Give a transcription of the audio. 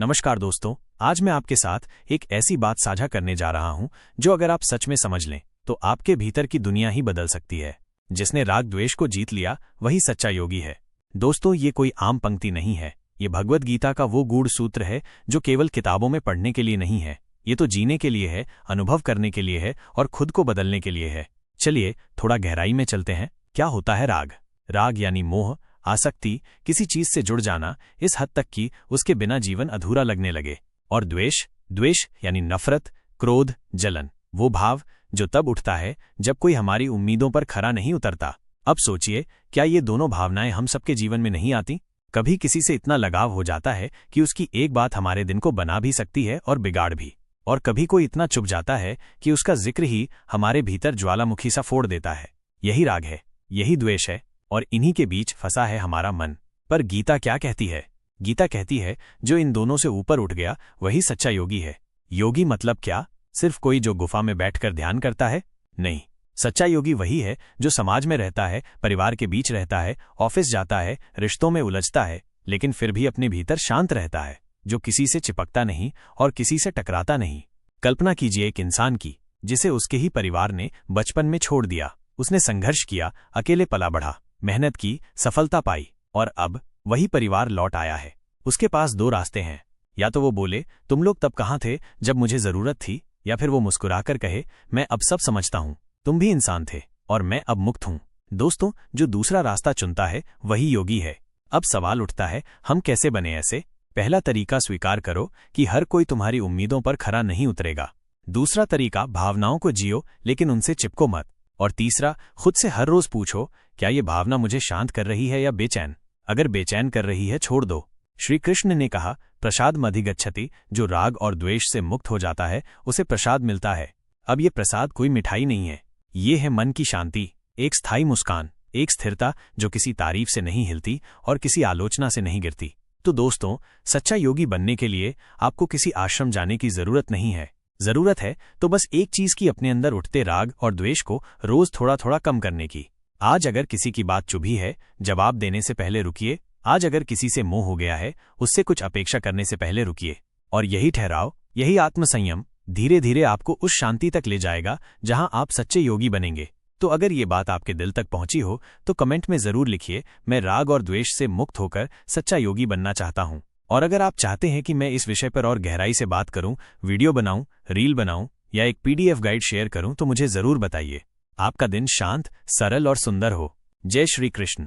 नमस्कार दोस्तों, आज मैं आपके साथ एक ऐसी बात साझा करने जा रहा हूं जो अगर आप सच में समझ लें तो आपके भीतर की दुनिया ही बदल सकती है। जिसने राग द्वेष को जीत लिया वही सच्चा योगी है। दोस्तों, ये कोई आम पंक्ति नहीं है। ये भगवद गीता का वो गूढ़ सूत्र है जो केवल किताबों में पढ़ने के लिए नहीं है। ये तो जीने के लिए है, अनुभव करने के लिए है और खुद को बदलने के लिए है। चलिए थोड़ा गहराई में चलते हैं। क्या होता है राग? राग यानी मोह, आसक्ति, किसी चीज से जुड़ जाना इस हद तक कि उसके बिना जीवन अधूरा लगने लगे। और द्वेष, द्वेष यानी नफरत, क्रोध, जलन, वो भाव जो तब उठता है जब कोई हमारी उम्मीदों पर खरा नहीं उतरता। अब सोचिए, क्या ये दोनों भावनाएं हम सबके जीवन में नहीं आती? कभी किसी से इतना लगाव हो जाता है कि उसकी एक बात हमारे दिन को बना भी सकती है और बिगाड़ भी। और कभी कोई इतना चुप जाता है कि उसका जिक्र ही हमारे भीतर ज्वालामुखी सा फोड़ देता है। यही राग है, यही द्वेष है, और इन्हीं के बीच फंसा है हमारा मन। पर गीता क्या कहती है? गीता कहती है जो इन दोनों से ऊपर उठ गया वही सच्चा योगी है। योगी मतलब क्या? सिर्फ कोई जो गुफा में बैठकर ध्यान करता है? नहीं, सच्चा योगी वही है जो समाज में रहता है, परिवार के बीच रहता है, ऑफिस जाता है, रिश्तों में उलझता है, लेकिन फिर भी अपने भीतर शांत रहता है, जो किसी से चिपकता नहीं और किसी से टकराता नहीं। कल्पना कीजिए एक इंसान की जिसे उसके ही परिवार ने बचपन में छोड़ दिया। उसने संघर्ष किया, अकेले पला बढ़ा, मेहनत की, सफलता पाई, और अब वही परिवार लौट आया है। उसके पास दो रास्ते हैं। या तो वो बोले, तुम लोग तब कहाँ थे जब मुझे जरूरत थी, या फिर वो मुस्कुराकर कहे, मैं अब सब समझता हूँ, तुम भी इंसान थे और मैं अब मुक्त हूँ। दोस्तों, जो दूसरा रास्ता चुनता है वही योगी है। अब सवाल उठता है, हम कैसे बने ऐसे? पहला तरीका, स्वीकार करो कि हर कोई तुम्हारी उम्मीदों पर खरा नहीं उतरेगा। दूसरा तरीका, भावनाओं को जियो लेकिन उनसे चिपको मत। और तीसरा, खुद से हर रोज पूछो, क्या ये भावना मुझे शांत कर रही है या बेचैन? अगर बेचैन कर रही है, छोड़ दो। श्री कृष्ण ने कहा, प्रसादम अधिगच्छति, जो राग और द्वेष से मुक्त हो जाता है उसे प्रसाद मिलता है। अब ये प्रसाद कोई मिठाई नहीं है, ये है मन की शांति, एक स्थायी मुस्कान, एक स्थिरता जो किसी तारीफ से नहीं हिलती और किसी आलोचना से नहीं गिरती। तो दोस्तों, सच्चा योगी बनने के लिए आपको किसी आश्रम जाने की जरूरत नहीं है। जरूरत है तो बस एक चीज की, अपने अंदर उठते राग और द्वेष को रोज थोड़ा थोड़ा कम करने की। आज अगर किसी की बात चुभी है, जवाब देने से पहले रुकिए। आज अगर किसी से मोह हो गया है, उससे कुछ अपेक्षा करने से पहले रुकिए। और यही ठहराव, यही आत्मसंयम धीरे धीरे आपको उस शांति तक ले जाएगा जहां आप सच्चे योगी बनेंगे। तो अगर ये बात आपके दिल तक पहुंची हो तो कमेंट में जरूर लिखिए, मैं राग और द्वेष से मुक्त होकर सच्चा योगी बनना चाहता हूं। और अगर आप चाहते हैं कि मैं इस विषय पर और गहराई से बात करूं, वीडियो बनाऊं, रील बनाऊं या एक PDF गाइड शेयर करूं, तो मुझे जरूर बताइए। आपका दिन शांत, सरल और सुंदर हो। जय श्री कृष्ण।